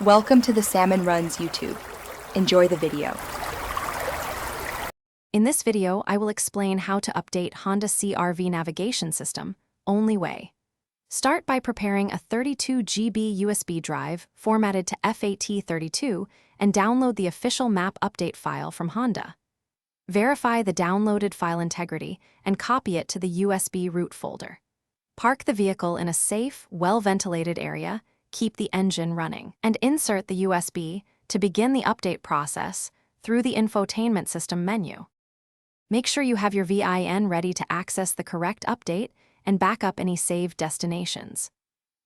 Welcome to the Salmon Runs YouTube. Enjoy the video. In this video, I will explain how to update Honda CRV navigation system, only way. Start by preparing a 32 GB USB drive formatted to FAT32 and download the official map update file from Honda. Verify the downloaded file integrity and copy it to the USB root folder. Park the vehicle in a safe, well-ventilated area, keep the engine running, and insert the USB to begin the update process through the infotainment system menu. Make sure you have your VIN ready to access the correct update and back up any saved destinations.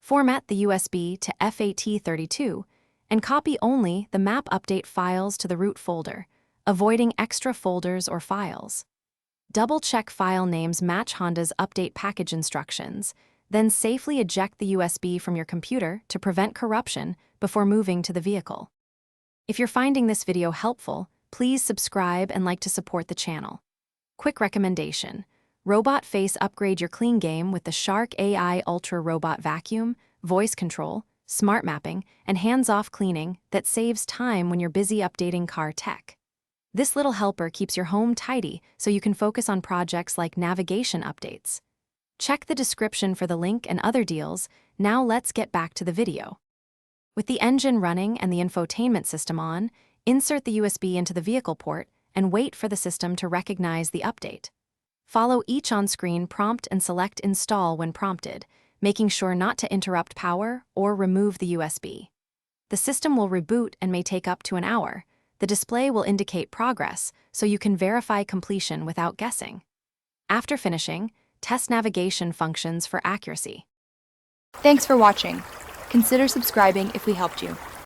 Format the USB to FAT32 and copy only the map update files to the root folder, avoiding extra folders or files. Double-check file names match Honda's update package instructions, then safely eject the USB from your computer to prevent corruption before moving to the vehicle. If you're finding this video helpful, please subscribe and like to support the channel. Quick recommendation: Robot Face upgrade your clean game with the Shark AI Ultra Robot Vacuum, voice control, smart mapping, and hands-off cleaning that saves time when you're busy updating car tech. This little helper keeps your home tidy so you can focus on projects like navigation updates. Check the description for the link and other deals. Now let's get back to the video. With the engine running and the infotainment system on, insert the USB into the vehicle port and wait for the system to recognize the update. Follow each on-screen prompt and select Install when prompted, making sure not to interrupt power or remove the USB. The system will reboot and may take up to an hour. The display will indicate progress, so you can verify completion without guessing. After finishing, test navigation functions for accuracy. Thanks for watching. Consider subscribing if we helped you.